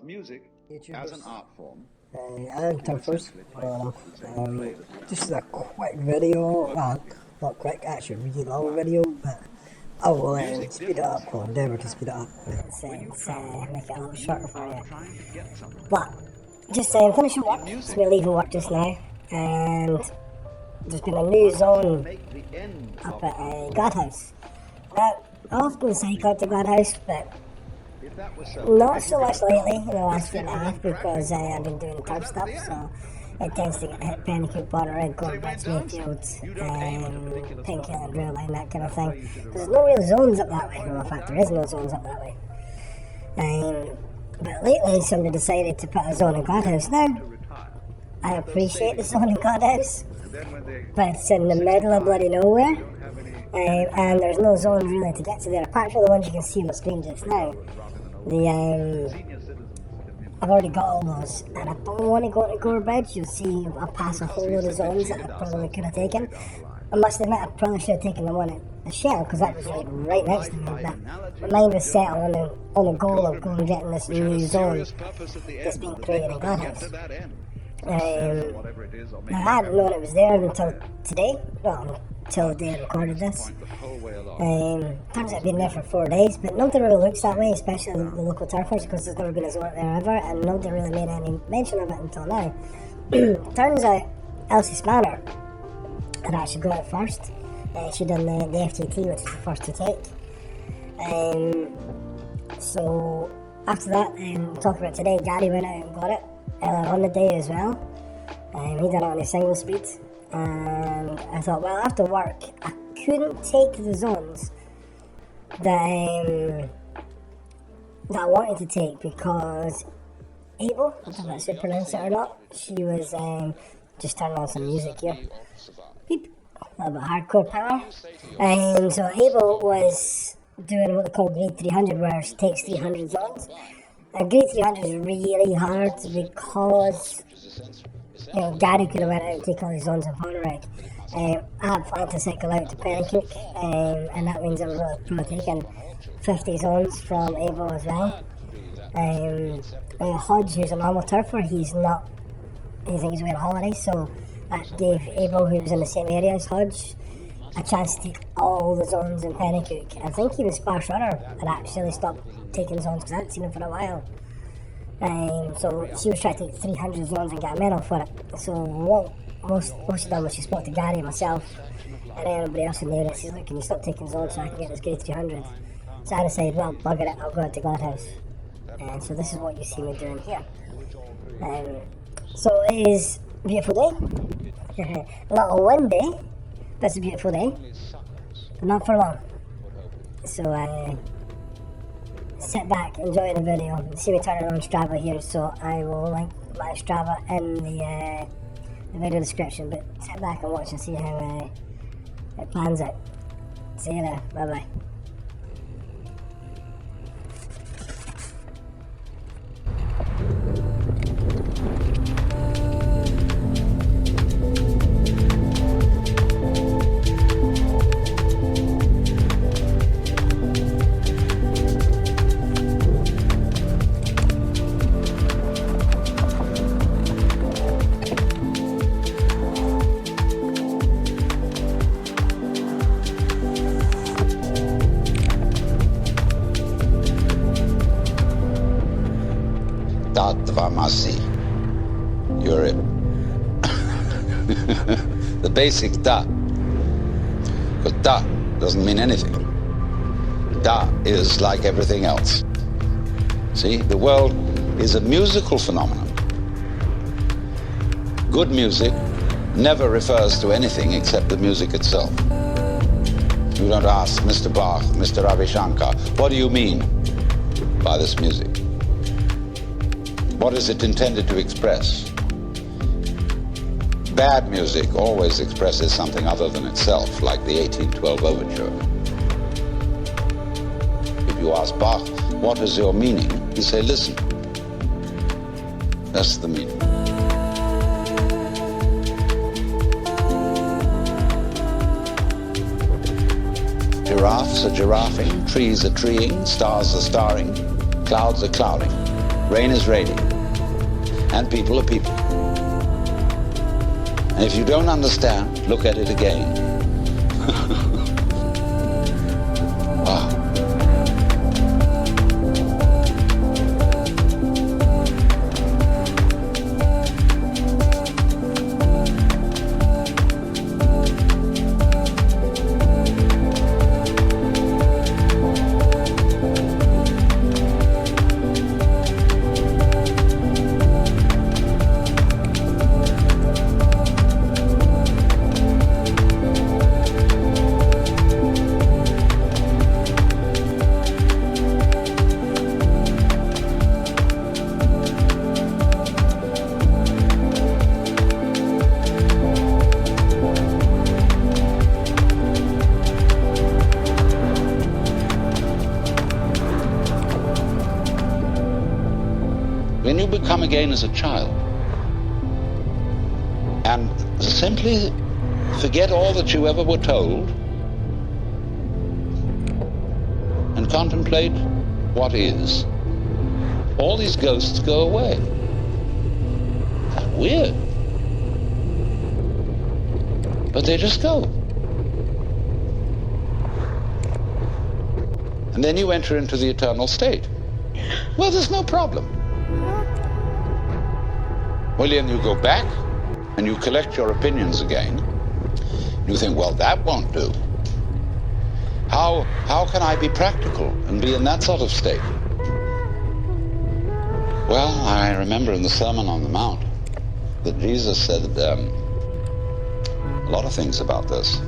I'm Turfers. This is a quick video, not quick, actually really long video, but I will speed it up, or endeavour to speed it up, make it a little shorter for you. But, just finishing work, so we're leaving work just now, and there's been a new zone up at Gladhouse. Now, I often cycle to Gladhouse, but not so much lately in the last year and a half because I've been doing turf stuff, so it tends to get hit Pennycoop, Botterick, Goldbridge, Mayfield, Pinkill and Rail Line, that kind of thing. There's no real zones up that way, well, in fact there is no zones up that way. But lately somebody decided to put a zone in Gladhouse. Now, I appreciate the zone in Gladhouse, but it's in the middle of bloody nowhere, and there's no zone really to get to there, apart from the ones you can see on the screen just now. I've already got all those, and I don't want to go to Goldbridge. You'll see I'll pass a whole load of zones that I probably could have taken. I must admit I probably should have taken the one at the Shell, because that was right next to me, but my mind was set on the goal of going and getting this new zone that's being created in Gladhouse. Now, I hadn't known it was there until today, well, until the day I recorded this. Turns out I've been there for 4 days, but nobody really looks that way, especially the local turfers, because there's never been a zone there ever, and nobody really made any mention of it until now. Turns out Elsie Spanner had actually got it first. She done the FTT, which is the first to take. So after that, talking about today, Gary went out and got it on the day as well. He done it on his single speed, and I thought, well, after work I couldn't take the zones that I wanted to take because Abel, I don't know if I pronounce it or not, she was just turning on some music here, beep, a little bit hardcore power, and so Abel was doing what they call grade 300, where she takes 300 zones. And grade 300 is really hard because Gary could have went out and taken all these zones in Botterick. I had planned to cycle out to Pennycoop, and that means I'm probably taking 50 zones from Abel as well. Hodge, who's a normal turfer, he's not, I think he's away on holiday, so that gave Abel, who was in the same area as Hodge, a chance to take all the zones in Pennycoop. I think even Sparse Runner had actually stopped taking zones because I hadn't seen him for a while. So she was trying to take 300 zones and get a medal for it. So what most she done was she spoke to Gary and myself and everybody else in the area. She said, look, can you stop taking zones so I can get this grade 300? So I decided, well, bugger it, I'll go out to Gladhouse. And so this is what you see me doing here. So it is a beautiful day. A little windy. That's a beautiful day, but not for long. So sit back, enjoy the video. See me turning on Strava here, so I will link my Strava in the video description. But sit back and watch and see how it plans out. See you there. Bye bye. You're it. The basic da. But da doesn't mean anything. Da is like everything else. See, the world is a musical phenomenon. Good music never refers to anything except the music itself. You don't ask Mr. Bach, Mr. Ravi Shankar, what do you mean by this music? What is it intended to express? Bad music always expresses something other than itself, like the 1812 overture. If you ask Bach, what is your meaning? He say, listen. That's the meaning. Giraffes are giraffing, trees are treeing, stars are starring, clouds are clouding. rain is raining, and people are people. And if you don't understand, look at it again. Wow. When you become again as a child and simply forget all that you ever were told and contemplate what is, all these ghosts go away. That's weird. But they just go. And then you enter into the eternal state. Well, there's no problem. Well, then you go back and you collect your opinions again. You think, well, that won't do. How can I be practical and be in that sort of state? Well, I remember in the Sermon on the Mount that Jesus said a lot of things about this.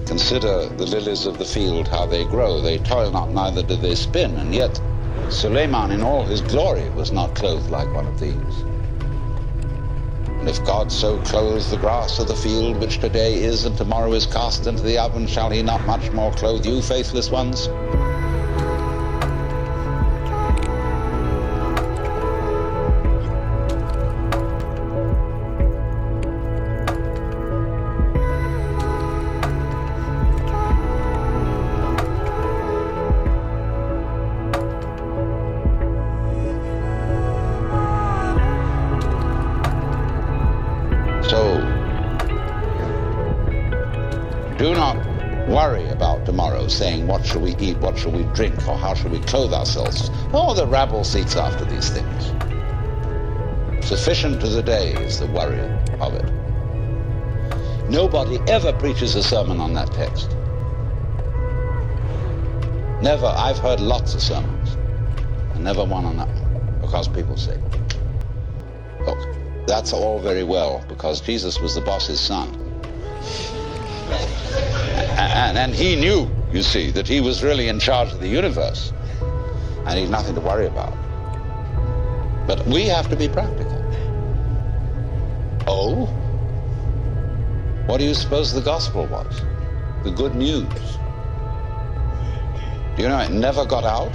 Consider the lilies of the field, how they grow. They toil not, neither do they spin. And yet, Suleiman in all his glory was not clothed like one of these. And if God so clothes the grass of the field, which today is and tomorrow is cast into the oven, shall he not much more clothe you, faithless ones? So, do not worry about tomorrow, saying, what shall we eat, what shall we drink, or how shall we clothe ourselves? Oh, the rabble seeks after these things. Sufficient to the day is the worry of it. Nobody ever preaches a sermon on that text. Never. I've heard lots of sermons, and never one on that one, because people say, look, that's all very well, because Jesus was the boss's son. And he knew, you see, that he was really in charge of the universe, and he'd nothing to worry about. But we have to be practical. Oh? What do you suppose the gospel was? The good news. Do you know it never got out?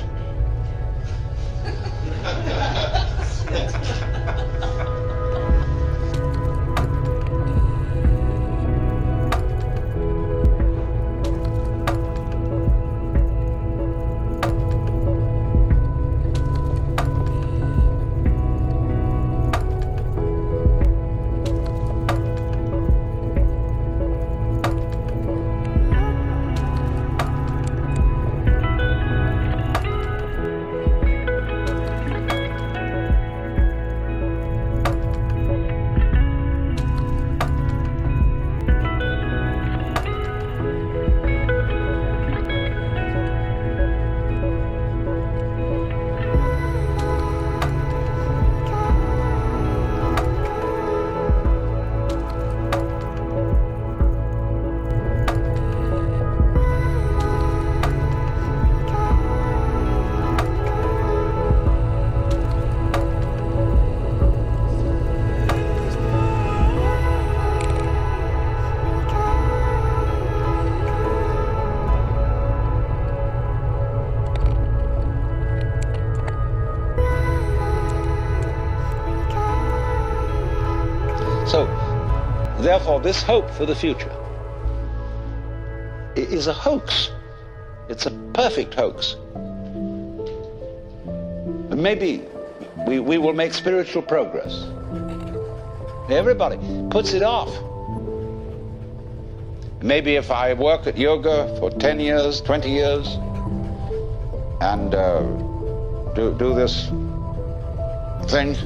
So, therefore, this hope for the future is a hoax. It's a perfect hoax. Maybe We will make spiritual progress. Everybody puts it off. Maybe if I work at yoga for 10 years, 20 years, and do this thing,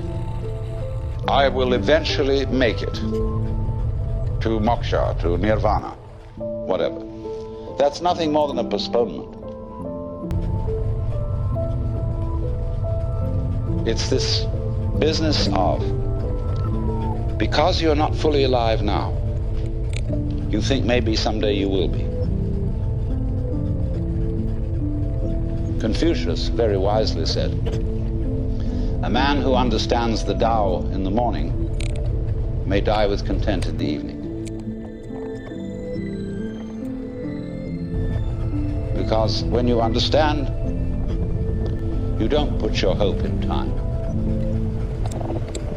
I will eventually make it to moksha, to nirvana, whatever. That's nothing more than a postponement. It's this business of, because you're not fully alive now, you think maybe someday you will be. Confucius very wisely said, a man who understands the Tao in the morning may die with content in the evening. Because when you understand, you don't put your hope in time.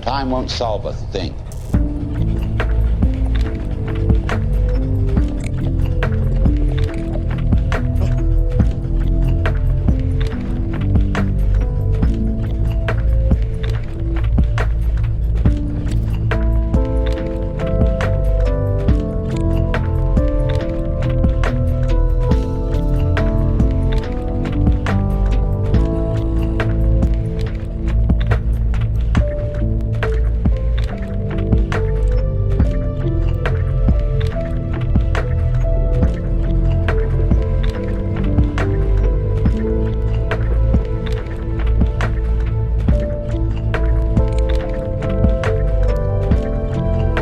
Time won't solve a thing.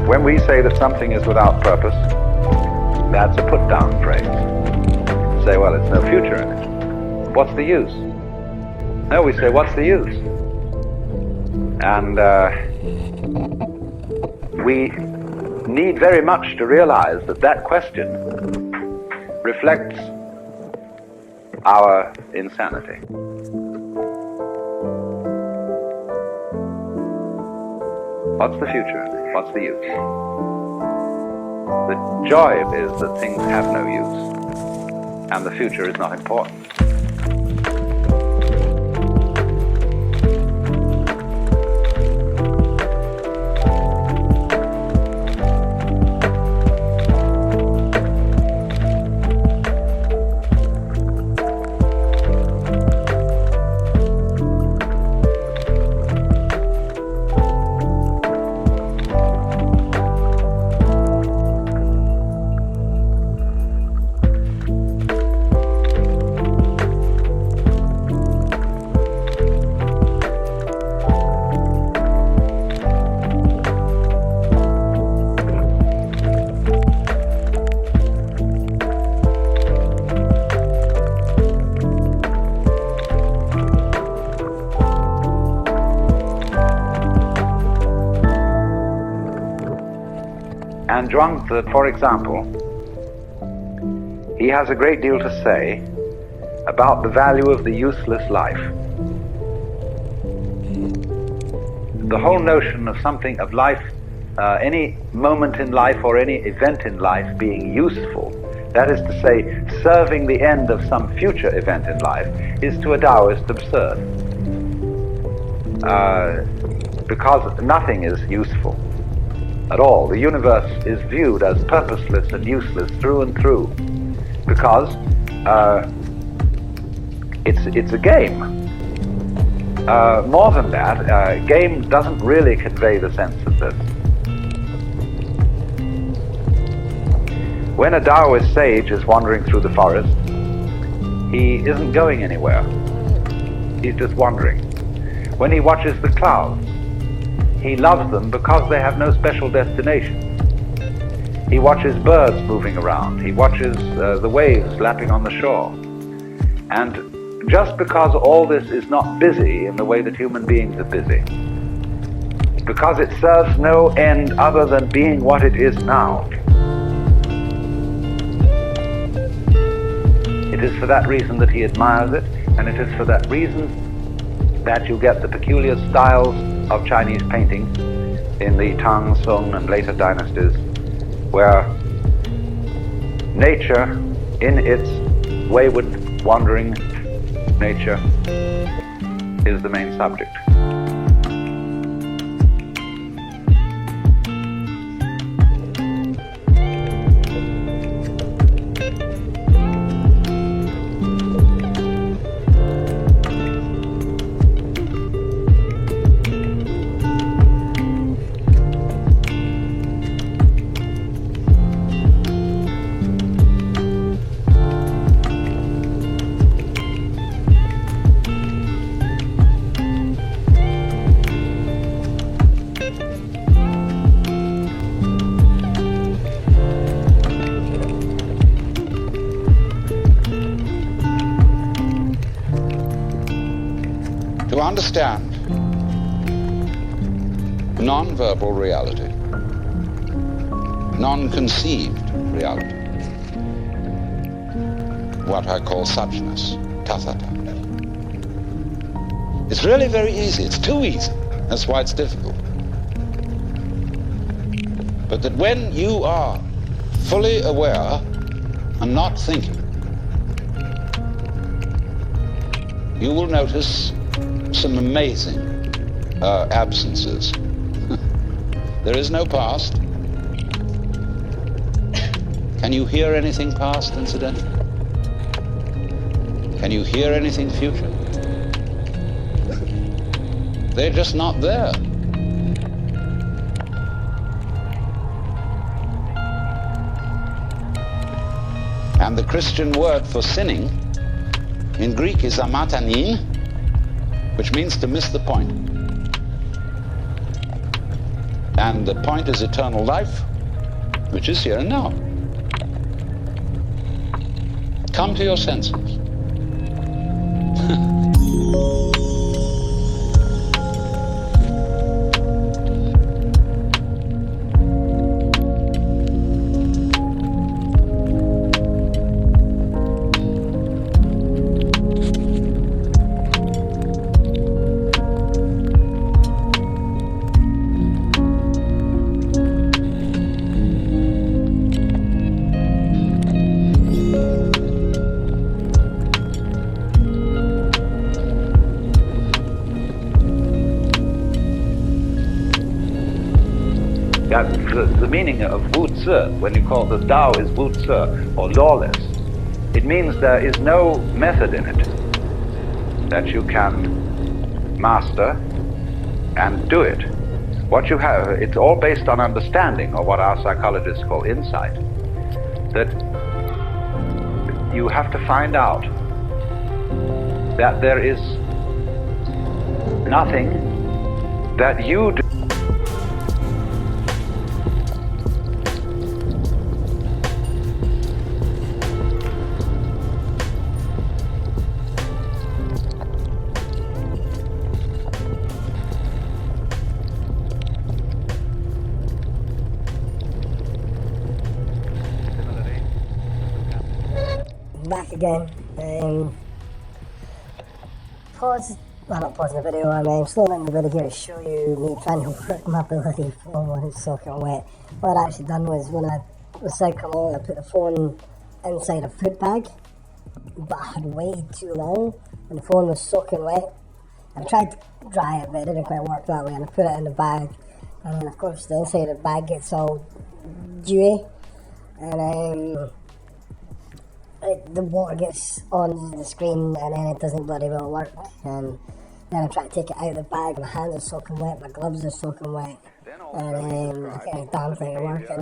When we say that something is without purpose, that's a put-down phrase. Say, well, it's no future in it. What's the use? No, we say, what's the use? And we need very much to realize that that question reflects our insanity. What's the future? What's the use? The joy is that things have no use, and the future is not important. And Zhuangzi, for example, he has a great deal to say about the value of the useless life. The whole notion of something, of life, any moment in life or any event in life being useful, that is to say, serving the end of some future event in life, is to a Taoist absurd. Because nothing is useful at all. The universe is viewed as purposeless and useless through and through, because it's a game. More than that, game doesn't really convey the sense of this. When a Taoist sage is wandering through the forest, he isn't going anywhere. He's just wandering. When he watches the clouds, he loves them because they have no special destination. He watches birds moving around. He watches the waves lapping on the shore. And just because all this is not busy in the way that human beings are busy, because it serves no end other than being what it is now, it is for that reason that he admires it, and it is for that reason that you get the peculiar styles of Chinese painting in the Tang, Song, and later dynasties, where nature, in its wayward, wandering nature, is the main subject. to understand non-verbal reality, non-conceived reality, what I call suchness, tathata. It's really very easy. It's too easy. That's why it's difficult. But that when you are fully aware and not thinking, you will notice some amazing absences. There is no past. Can you hear anything past, incidentally? Can you hear anything future? They're just not there. And the Christian word for sinning in Greek is amatanin, which means to miss the point. And the point is eternal life, which is here and now. Come to your senses. The meaning of Wu Tzu, when you call the Tao is Wu Tzu, or lawless, it means there is no method in it that you can master and do it. What you have, it's all based on understanding, or what our psychologists call insight, that you have to find out that there is nothing that you do. Back again. Not pausing the video, I'm slowing the video here to show you me trying to work my bloody phone when it's soaking wet. What I actually done was when I was cycling along, I put the phone inside a food bag, but I had waited too long and the phone was soaking wet. I tried to dry it, but it didn't quite work that way, and I put it in the bag, and then of course the inside of the bag gets all dewy, and the water gets on the screen and then it doesn't bloody well work. And then I try to take it out of the bag, my hands are soaking wet, my gloves are soaking wet, and I can't damn thing to work. And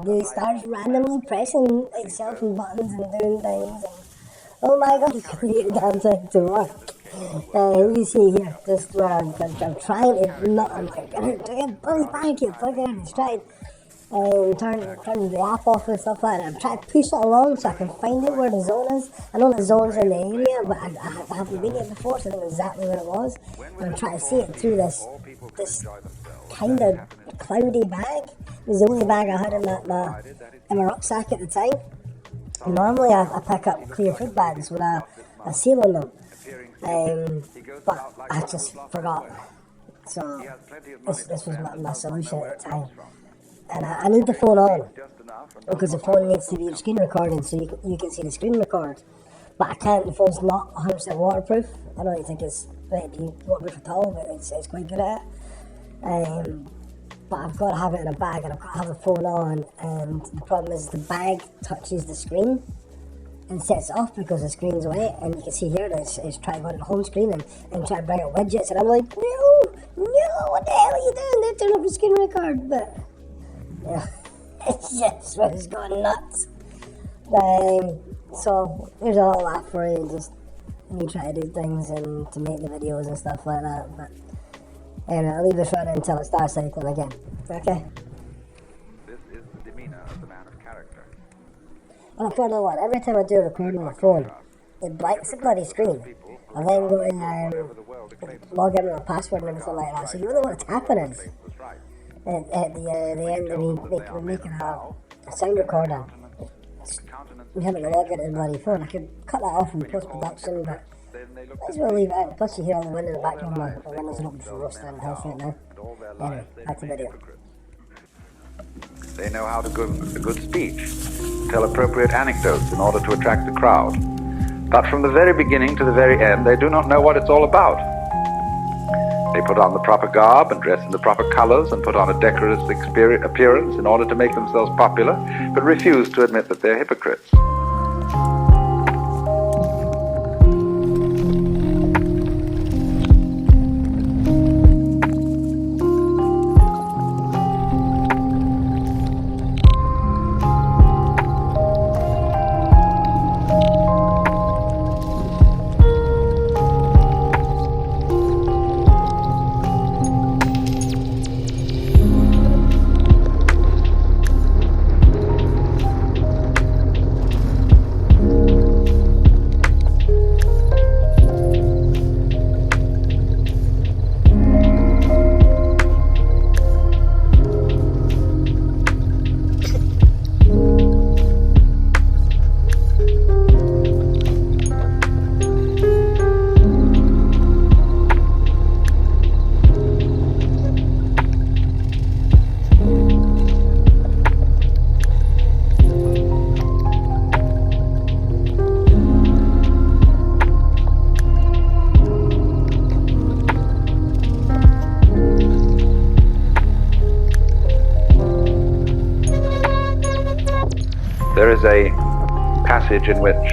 then it starts randomly pressing itself and buttons and doing things. And, oh my god, I can't get the damn thing to work. You see here, just where I'm trying to not, I'm like, bloody bag here, plug it in, it's trying. Turn the app off and stuff like that. I'm trying to push it along so I can find out where the zone is. I know the zone's in the area, but I haven't been here before, so I don't know exactly where it was. And I'm trying to see it through this kind of cloudy bag. It was the only bag I had in my rucksack at the time. And normally I pick up clear food bags with a seal on them, but I just forgot. So this was my solution at the time. And I need the phone on, because the phone needs to be screen recording so you can see the screen record. But I can't, the phone's not 100% waterproof. I don't think it's really waterproof at all, but it's quite good at it. But I've got to have it in a bag, and I've got to have the phone on, and the problem is the bag touches the screen and sets it off because the screen's wet, and you can see here that it's trying to go to the home screen and try to bring up widgets, and I'm like, no, what the hell are you doing? They're turning off the screen record, but yeah, it's just was going nuts. So there's a lot of that for you, just me try to do things and to make the videos and stuff like that. But anyway, I'll leave this running until it starts cycling again. Okay. This is the demeanor of the man of character. And I thought, what, every time I do a recording on my phone, it blinks the bloody screen. and then go to log in with a password and everything like that. So you really know what the happen is. At the end of me making a sound recording, we having to log into the bloody phone. I could cut that off in post-production, but might as well leave it in. Plus you hear all the wind in the background. My windows are open for roasting in the house right now. Anyway, back to the video. They know how to give a good speech, tell appropriate anecdotes in order to attract the crowd. But from the very beginning to the very end, they do not know what it's all about. They put on the proper garb and dress in the proper colors and put on a decorous appearance in order to make themselves popular, but refuse to admit that they're hypocrites. There is a passage in which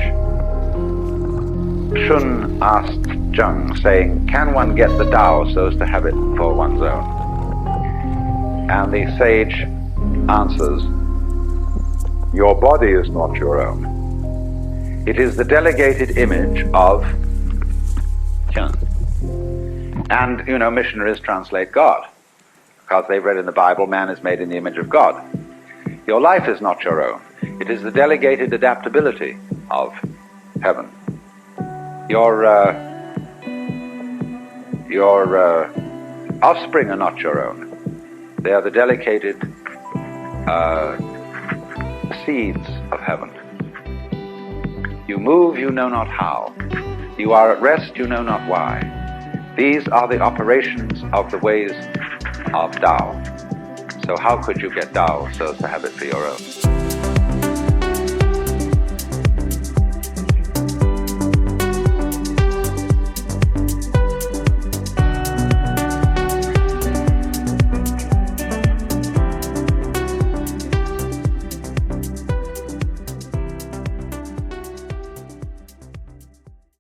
Shun asked Zheng, saying, "Can one get the Tao so as to have it for one's own?" And the sage answers, "Your body is not your own. It is the delegated image of Chun." And, missionaries translate God, because they've read in the Bible, man is made in the image of God. Your life is not your own. It is the delegated adaptability of heaven. Your offspring are not your own. They are the delegated seeds of heaven. You move, you know not how. You are at rest, you know not why. These are the operations of the ways of Tao. So how could you get Tao so as to have it for your own?